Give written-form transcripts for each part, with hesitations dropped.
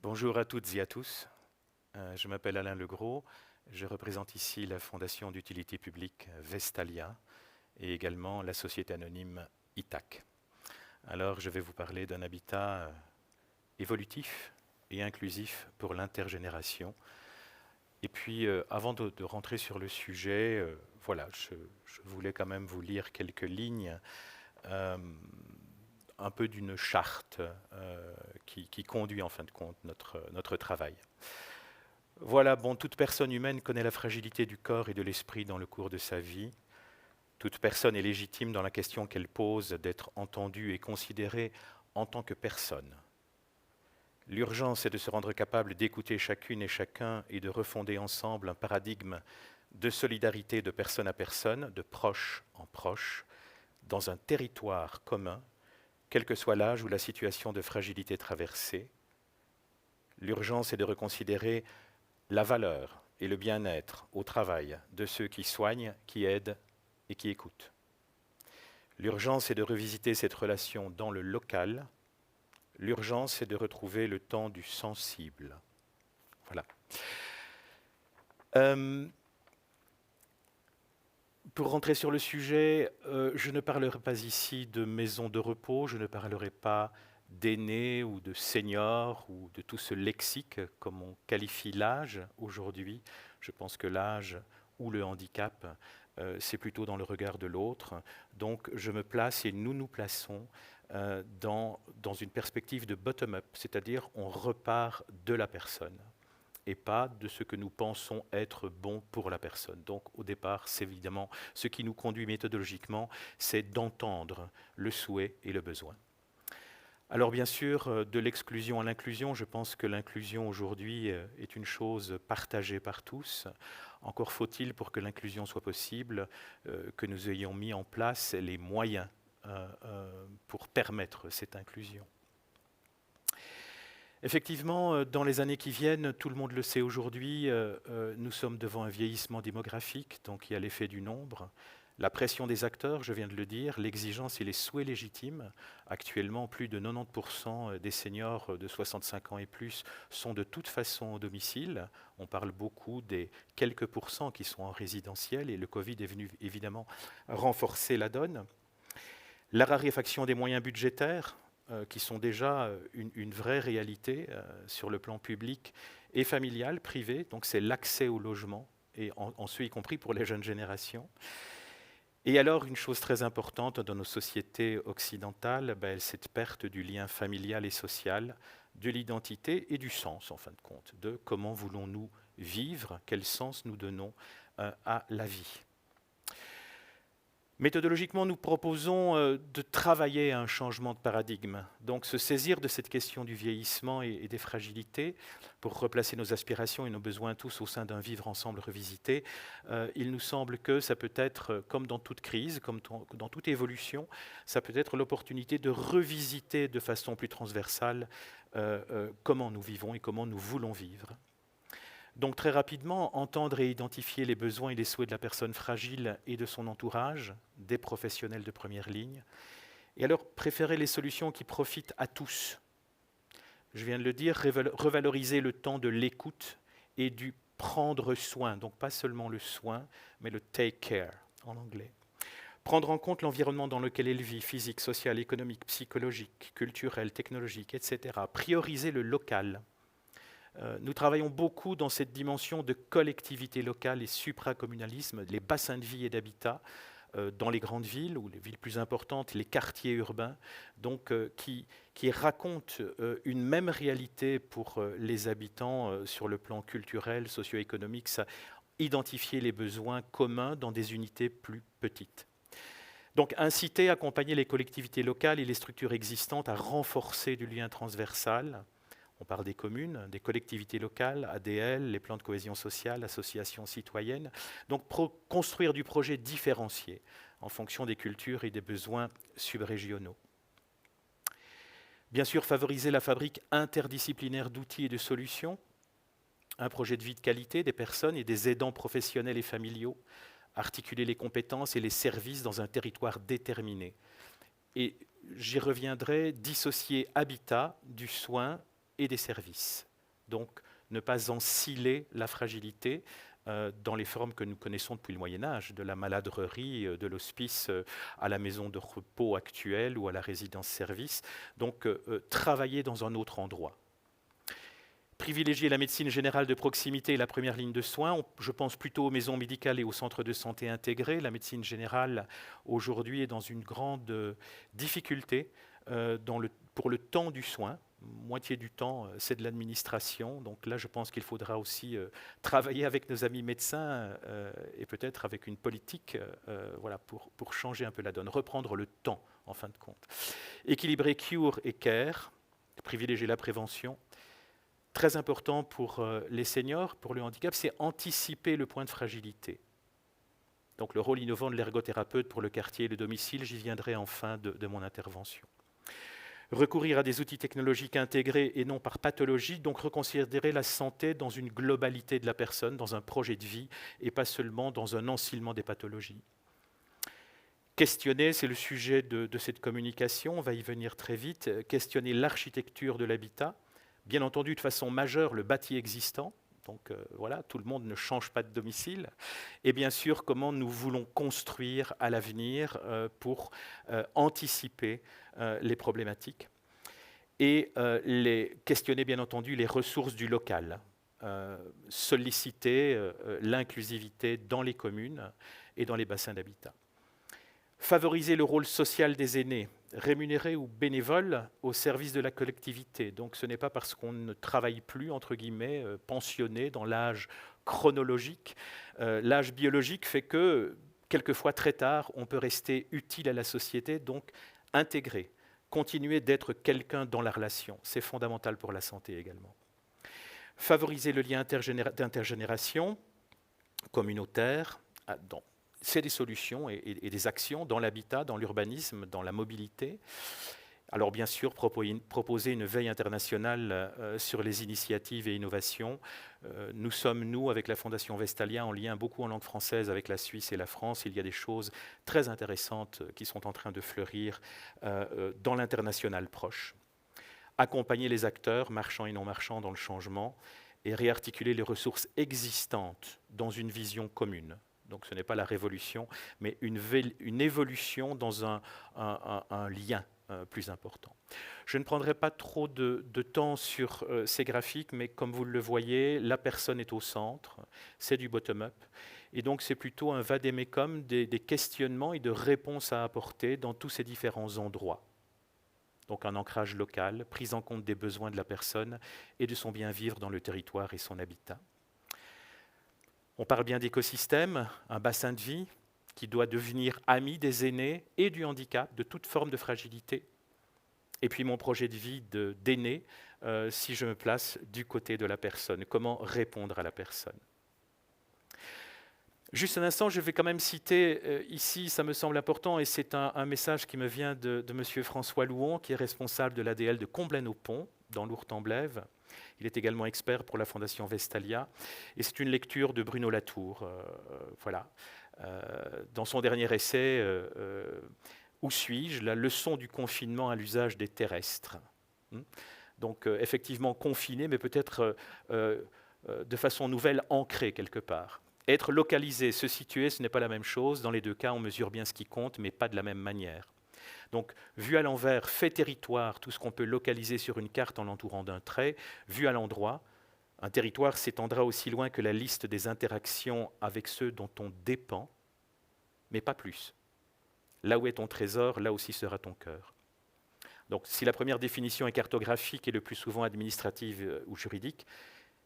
Bonjour à toutes et à tous. Je m'appelle Alain Legros. Je représente ici la Fondation d'utilité publique Vestalia et également la société anonyme ITAC. Alors, je vais vous parler d'un habitat évolutif et inclusif pour l'intergénération. Et puis, avant de rentrer sur le sujet, voilà, je voulais quand même vous lire quelques lignes, euh, un peu d'une charte qui conduit en fin de compte notre travail. Voilà, bon, toute personne humaine connaît la fragilité du corps et de l'esprit dans le cours de sa vie. Toute personne est légitime dans la question qu'elle pose d'être entendue et considérée en tant que personne. L'urgence est de se rendre capable d'écouter chacune et chacun et de refonder ensemble un paradigme de solidarité de personne à personne, de proche en proche, dans un territoire commun, quel que soit l'âge ou la situation de fragilité traversée. L'urgence est de reconsidérer la valeur et le bien-être au travail de ceux qui soignent, qui aident et qui écoutent. L'urgence est de revisiter cette relation dans le local. L'urgence est de retrouver le temps du sensible. Voilà. Pour rentrer sur le sujet, je ne parlerai pas ici de maisons de repos, je ne parlerai pas d'aînés ou de seniors ou de tout ce lexique comme on qualifie l'âge aujourd'hui. Je pense que l'âge ou le handicap, c'est plutôt dans le regard de l'autre. Donc je me place et nous nous plaçons dans une perspective de bottom-up, c'est-à-dire on repart de la personne et pas de ce que nous pensons être bon pour la personne. Donc au départ, c'est évidemment ce qui nous conduit méthodologiquement, c'est d'entendre le souhait et le besoin. Alors bien sûr, de l'exclusion à l'inclusion, je pense que l'inclusion aujourd'hui est une chose partagée par tous. Encore faut-il, pour que l'inclusion soit possible, que nous ayons mis en place les moyens pour permettre cette inclusion. Effectivement, dans les années qui viennent, tout le monde le sait aujourd'hui, nous sommes devant un vieillissement démographique, donc il y a l'effet du nombre. La pression des acteurs, je viens de le dire, l'exigence et les souhaits légitimes. Actuellement, plus de 90% des seniors de 65 ans et plus sont de toute façon au domicile. On parle beaucoup des quelques pourcents qui sont en résidentiel et le Covid est venu évidemment renforcer la donne. La raréfaction des moyens budgétaires, qui sont déjà une vraie réalité sur le plan public et familial, privé. Donc c'est l'accès au logement, et en ce y compris pour les jeunes générations. Et alors, une chose très importante dans nos sociétés occidentales, cette perte du lien familial et social, de l'identité et du sens, en fin de compte, de comment voulons-nous vivre, quel sens nous donnons à la vie. Méthodologiquement, nous proposons de travailler à un changement de paradigme, donc se saisir de cette question du vieillissement et des fragilités pour replacer nos aspirations et nos besoins tous au sein d'un vivre ensemble revisité. Il nous semble que ça peut être, comme dans toute crise, comme dans toute évolution, ça peut être l'opportunité de revisiter de façon plus transversale comment nous vivons et comment nous voulons vivre. Donc très rapidement, entendre et identifier les besoins et les souhaits de la personne fragile et de son entourage, des professionnels de première ligne, et alors préférer les solutions qui profitent à tous. Je viens de le dire, revaloriser le temps de l'écoute et du prendre soin, donc pas seulement le soin, mais le take care en anglais. Prendre en compte l'environnement dans lequel elle vit, physique, social, économique, psychologique, culturel, technologique, etc. Prioriser le local. Nous travaillons beaucoup dans cette dimension de collectivité locale et supracommunalisme, les bassins de vie et d'habitat dans les grandes villes ou les villes plus importantes, les quartiers urbains, donc qui racontent une même réalité pour les habitants sur le plan culturel, socio-économique, ça, identifier les besoins communs dans des unités plus petites. Donc inciter, accompagner les collectivités locales et les structures existantes à renforcer du lien transversal. On parle des communes, des collectivités locales, ADL, les plans de cohésion sociale, associations citoyennes. Donc construire du projet différencié en fonction des cultures et des besoins subrégionaux. Bien sûr, favoriser la fabrique interdisciplinaire d'outils et de solutions. Un projet de vie de qualité des personnes et des aidants professionnels et familiaux. Articuler les compétences et les services dans un territoire déterminé. Et j'y reviendrai, dissocier habitat du soin et des services. Donc, ne pas ensiler la fragilité dans les formes que nous connaissons depuis le Moyen-Âge, de la maladrerie, de l'hospice à la maison de repos actuelle ou à la résidence-service. Donc, travailler dans un autre endroit. Privilégier la médecine générale de proximité et la première ligne de soins. Je pense plutôt aux maisons médicales et aux centres de santé intégrés. La médecine générale, aujourd'hui, est dans une grande difficulté pour le temps du soin. Moitié du temps, c'est de l'administration. Donc là, je pense qu'il faudra aussi travailler avec nos amis médecins et peut-être avec une politique voilà, pour changer un peu la donne, reprendre le temps, en fin de compte. Équilibrer cure et care, privilégier la prévention. Très important pour les seniors, pour le handicap, c'est anticiper le point de fragilité. Donc le rôle innovant de l'ergothérapeute pour le quartier et le domicile, j'y viendrai en fin de mon intervention. Recourir à des outils technologiques intégrés et non par pathologie, donc reconsidérer la santé dans une globalité de la personne, dans un projet de vie, et pas seulement dans un ensilement des pathologies. Questionner, c'est le sujet de cette communication, on va y venir très vite, questionner l'architecture de l'habitat, bien entendu de façon majeure le bâti existant, donc voilà, tout le monde ne change pas de domicile, et bien sûr comment nous voulons construire à l'avenir pour anticiper les problématiques, et questionner bien entendu les ressources du local, solliciter l'inclusivité dans les communes et dans les bassins d'habitat. Favoriser le rôle social des aînés, rémunérés ou bénévoles au service de la collectivité. Donc ce n'est pas parce qu'on ne travaille plus, entre guillemets, pensionné dans l'âge chronologique. L'âge biologique fait que, quelquefois très tard, on peut rester utile à la société, donc intégré, continuer d'être quelqu'un dans la relation. C'est fondamental pour la santé également. Favoriser le lien d'intergénération, communautaire, c'est des solutions et des actions dans l'habitat, dans l'urbanisme, dans la mobilité. Alors bien sûr, proposer une veille internationale sur les initiatives et innovations. Nous sommes, nous, avec la Fondation Vestalia, en lien beaucoup en langue française avec la Suisse et la France. Il y a des choses très intéressantes qui sont en train de fleurir dans l'international proche. Accompagner les acteurs, marchands et non marchands, dans le changement et réarticuler les ressources existantes dans une vision commune. Donc ce n'est pas la révolution, mais une évolution dans un lien plus important. Je ne prendrai pas trop de temps sur ces graphiques, mais comme vous le voyez, la personne est au centre, c'est du bottom-up, et donc c'est plutôt un vadémécum des questionnements et de réponses à apporter dans tous ces différents endroits. Donc un ancrage local, prise en compte des besoins de la personne et de son bien-vivre dans le territoire et son habitat. On parle bien d'écosystème, un bassin de vie qui doit devenir ami des aînés et du handicap, de toute forme de fragilité. Et puis mon projet de vie d'aîné, si je me place du côté de la personne, comment répondre à la personne. Juste un instant, je vais quand même citer ici, ça me semble important, et c'est un message qui me vient de M. François Louon, qui est responsable de l'ADL de Comblaine-au-Pont, dans l'Ourthe-en-Blève. Il est également expert pour la Fondation Vestalia. Et c'est une lecture de Bruno Latour. Voilà. Dans son dernier essai, Où suis-je ? La leçon du confinement à l'usage des terrestres. Donc effectivement confiné, mais peut-être de façon nouvelle, ancré quelque part. Être localisé, se situer, ce n'est pas la même chose. Dans les deux cas, on mesure bien ce qui compte, mais pas de la même manière. Donc, vu à l'envers, fait territoire, tout ce qu'on peut localiser sur une carte en l'entourant d'un trait. Vu à l'endroit, un territoire s'étendra aussi loin que la liste des interactions avec ceux dont on dépend, mais pas plus. Là où est ton trésor, là aussi sera ton cœur. Donc, si la première définition est cartographique et le plus souvent administrative ou juridique,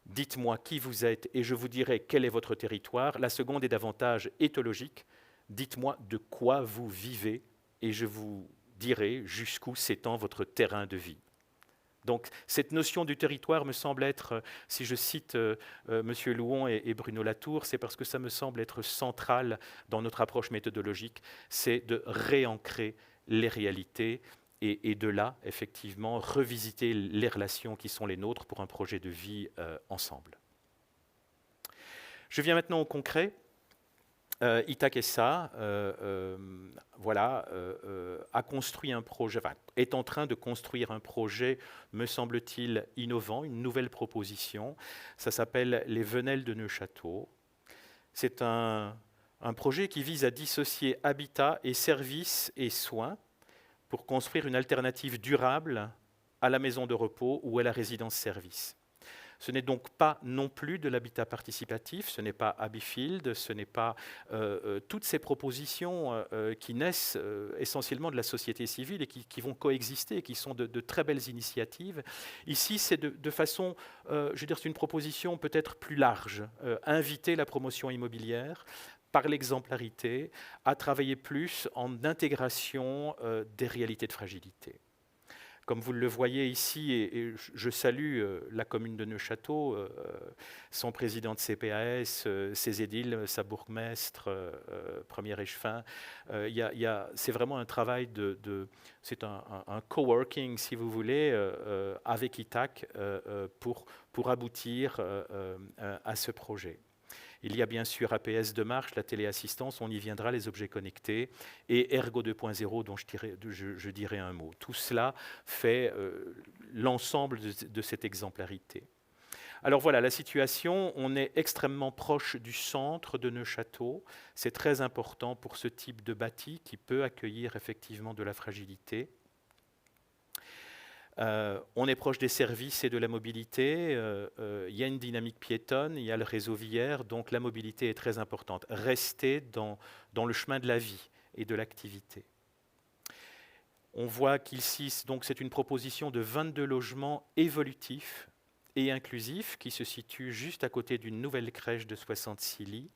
dites-moi qui vous êtes et je vous dirai quel est votre territoire. La seconde est davantage éthologique. Dites-moi de quoi vous vivez et je vous dirai jusqu'où s'étend votre terrain de vie. Donc cette notion du territoire me semble être, si je cite M. Louon et Bruno Latour, c'est parce que ça me semble être central dans notre approche méthodologique, c'est de réancrer les réalités et de là, effectivement, revisiter les relations qui sont les nôtres pour un projet de vie ensemble. Je viens maintenant au concret. Itakesa a construit un projet, enfin, est en train de construire un projet, me semble-t-il, innovant, une nouvelle proposition. Ça s'appelle les Venelles de Neufchâteau. C'est un projet qui vise à dissocier habitat et services et soins pour construire une alternative durable à la maison de repos ou à la résidence-service. Ce n'est donc pas non plus de l'habitat participatif, ce n'est pas Abbeyfield, ce n'est pas toutes ces propositions qui naissent essentiellement de la société civile et qui vont coexister et qui sont de très belles initiatives. Ici, c'est de façon, je veux dire, c'est une proposition peut-être plus large, inviter la promotion immobilière par l'exemplarité à travailler plus en intégration des réalités de fragilité. Comme vous le voyez ici, et je salue la commune de Neufchâteau, son président de CPAS, ses édiles, sa bourgmestre, premier échevin. C'est vraiment un travail c'est un coworking, si vous voulez, avec ITAC pour aboutir à ce projet. Il y a bien sûr APS de marche, la téléassistance, on y viendra, les objets connectés, et Ergo 2.0 dont je dirai un mot. Tout cela fait l'ensemble de cette exemplarité. Alors voilà, la situation, on est extrêmement proche du centre de Neufchâteau. C'est très important pour ce type de bâti qui peut accueillir effectivement de la fragilité. On est proche des services et de la mobilité, il y a une dynamique piétonne, il y a le réseau viaire, donc la mobilité est très importante. Rester dans le chemin de la vie et de l'activité. On voit qu'ici, donc, c'est une proposition de 22 logements évolutifs et inclusifs qui se situent juste à côté d'une nouvelle crèche de 66 lits.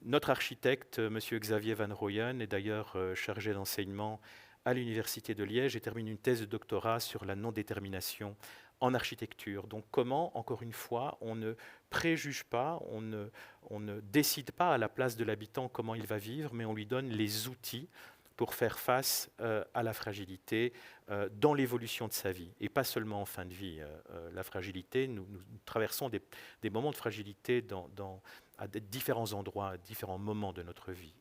Notre architecte, M. Xavier Van Rooyen, est d'ailleurs chargé d'enseignement à l'Université de Liège et termine une thèse de doctorat sur la non-détermination en architecture. Donc comment, encore une fois, on ne préjuge pas, on ne décide pas à la place de l'habitant comment il va vivre, mais on lui donne les outils pour faire face à la fragilité dans l'évolution de sa vie, et pas seulement en fin de vie. La fragilité, nous traversons des moments de fragilité à différents endroits, à différents moments de notre vie.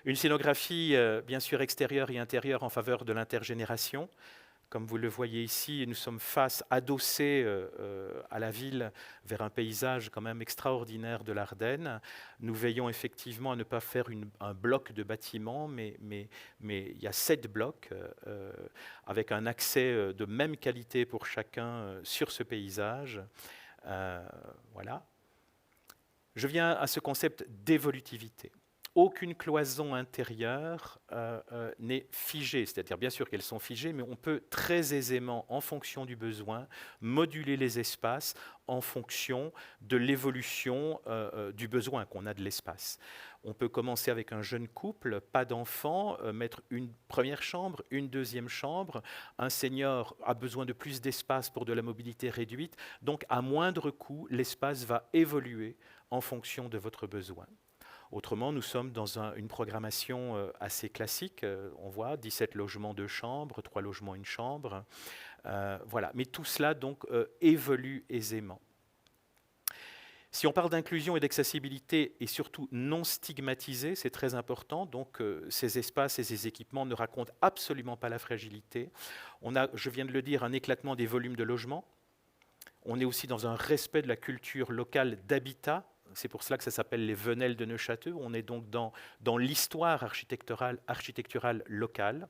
Une scénographie, bien sûr, extérieure et intérieure en faveur de l'intergénération. Comme vous le voyez ici, nous sommes adossés à la ville, vers un paysage quand même extraordinaire de l'Ardenne. Nous veillons effectivement à ne pas faire un bloc de bâtiments, mais il y a 7 blocs avec un accès de même qualité pour chacun sur ce paysage. Voilà. Je viens à ce concept d'évolutivité. Aucune cloison intérieure n'est figée, c'est-à-dire bien sûr qu'elles sont figées, mais on peut très aisément, en fonction du besoin, moduler les espaces en fonction de l'évolution du besoin qu'on a de l'espace. On peut commencer avec un jeune couple, pas d'enfants, mettre une première chambre, une deuxième chambre. Un senior a besoin de plus d'espace pour de la mobilité réduite, donc à moindre coût, l'espace va évoluer en fonction de votre besoin. Autrement, nous sommes dans une programmation assez classique. On voit 17 logements, 2 chambres, 3 logements, 1 chambre. Voilà. Mais tout cela donc évolue aisément. Si on parle d'inclusion et d'accessibilité et surtout non stigmatisé, c'est très important. Donc ces espaces et ces équipements ne racontent absolument pas la fragilité. On a, je viens de le dire, un éclatement des volumes de logements. On est aussi dans un respect de la culture locale d'habitat. C'est pour cela que ça s'appelle les Venelles de Neufchâteau. On est donc dans l'histoire architecturale locale.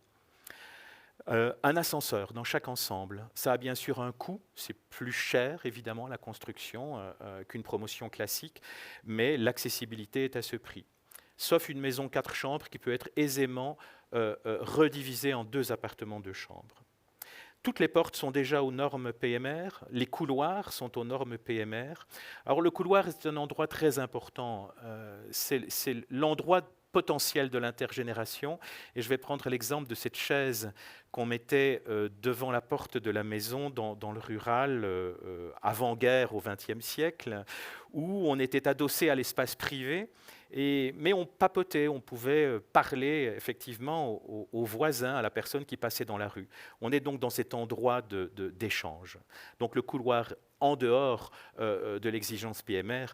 Un ascenseur dans chaque ensemble. Ça a bien sûr un coût. C'est plus cher, évidemment, la construction qu'une promotion classique, mais l'accessibilité est à ce prix. Sauf une maison 4 chambres qui peut être aisément redivisée en 2 appartements 2 chambres. Toutes les portes sont déjà aux normes PMR, les couloirs sont aux normes PMR. Alors le couloir est un endroit très important, c'est l'endroit potentiel de l'intergénération, et je vais prendre l'exemple de cette chaise qu'on mettait devant la porte de la maison dans le rural avant-guerre au XXe siècle, où on était adossé à l'espace privé, mais on papotait, on pouvait parler effectivement aux voisins, à la personne qui passait dans la rue. On est donc dans cet endroit d'échange. Donc le couloir en dehors de l'exigence PMR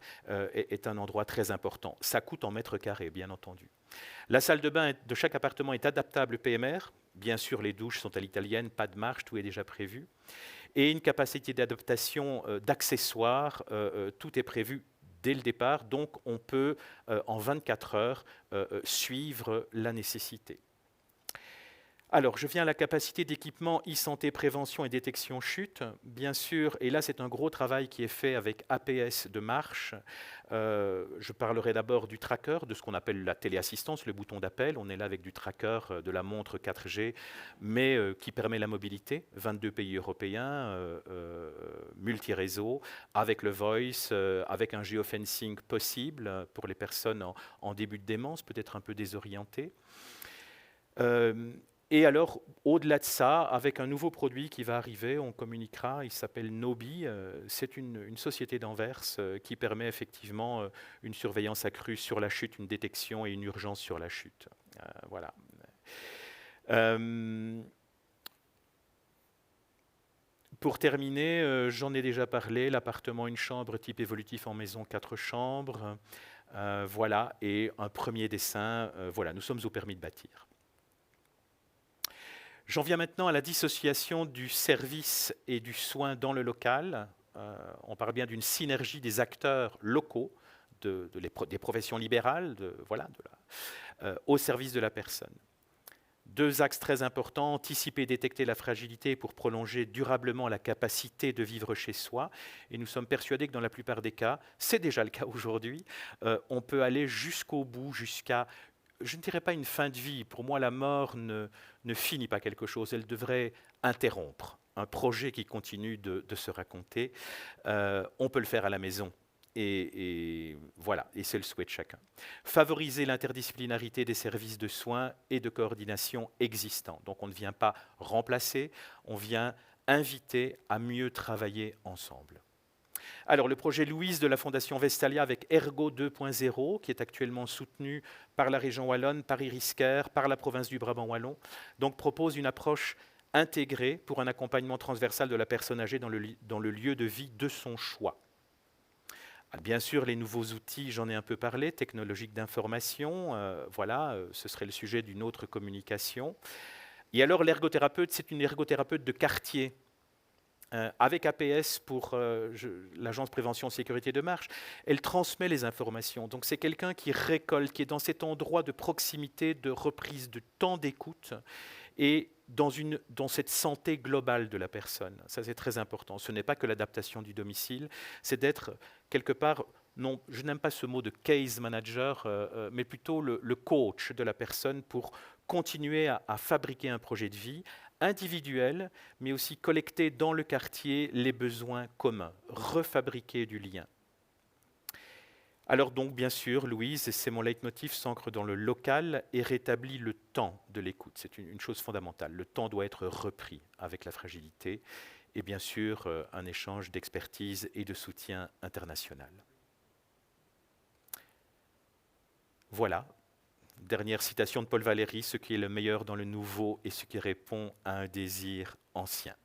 est un endroit très important. Ça coûte en mètres carrés, bien entendu. La salle de bain de chaque appartement est adaptable PMR. Bien sûr, les douches sont à l'italienne, pas de marche, tout est déjà prévu. Et une capacité d'adaptation d'accessoires, tout est prévu dès le départ, donc on peut en 24 heures suivre la nécessité. Alors, je viens à la capacité d'équipement e-santé, prévention et détection chute, bien sûr, et là c'est un gros travail qui est fait avec APS de marche. Je parlerai d'abord du tracker, de ce qu'on appelle la téléassistance, le bouton d'appel. On est là avec du tracker de la montre 4G, mais qui permet la mobilité. 22 pays européens, multi-réseau, avec le voice, avec un geofencing possible pour les personnes en début de démence, peut-être un peu désorientées. Et alors, au-delà de ça, avec un nouveau produit qui va arriver, on communiquera, il s'appelle Nobi. C'est une société d'Anvers qui permet effectivement une surveillance accrue sur la chute, une détection et une urgence sur la chute. Voilà. Pour terminer, j'en ai déjà parlé, l'appartement, une chambre, type évolutif en maison, 4 chambres. Voilà, et un premier dessin. Voilà, nous sommes au permis de bâtir. J'en viens maintenant à la dissociation du service et du soin dans le local. On parle bien d'une synergie des acteurs locaux, des professions libérales, au service de la personne. 2 axes très importants, anticiper et détecter la fragilité pour prolonger durablement la capacité de vivre chez soi. Et nous sommes persuadés que dans la plupart des cas, c'est déjà le cas aujourd'hui, on peut aller jusqu'au bout, jusqu'à, je ne dirais pas une fin de vie. Pour moi, la mort ne finit pas quelque chose. Elle devrait interrompre un projet qui continue de se raconter. On peut le faire à la maison. Et voilà, et c'est le souhait de chacun. Favoriser l'interdisciplinarité des services de soins et de coordination existants. Donc on ne vient pas remplacer, on vient inviter à mieux travailler ensemble. Alors, le projet Louise de la Fondation Vestalia avec Ergo 2.0, qui est actuellement soutenu par la région wallonne, par Iriscaire, par la province du Brabant wallon, donc propose une approche intégrée pour un accompagnement transversal de la personne âgée dans le lieu de vie de son choix. Bien sûr, les nouveaux outils, j'en ai un peu parlé, technologiques d'information, ce serait le sujet d'une autre communication. Et alors, l'ergothérapeute, c'est une ergothérapeute de quartier. Avec APS pour l'Agence Prévention Sécurité de Marche, elle transmet les informations. Donc c'est quelqu'un qui récolte, qui est dans cet endroit de proximité, de reprise, de temps d'écoute et dans cette santé globale de la personne. Ça c'est très important. Ce n'est pas que l'adaptation du domicile, c'est d'être quelque part, non, je n'aime pas ce mot de case manager, mais plutôt le coach de la personne pour continuer à fabriquer un projet de vie individuel, mais aussi collecter dans le quartier les besoins communs, refabriquer du lien. Alors donc, bien sûr, Louise, et c'est mon leitmotiv, s'ancre dans le local et rétablit le temps de l'écoute. C'est une chose fondamentale. Le temps doit être repris avec la fragilité et bien sûr un échange d'expertise et de soutien international. Voilà. Dernière citation de Paul Valéry, ce qui est le meilleur dans le nouveau et ce qui répond à un désir ancien.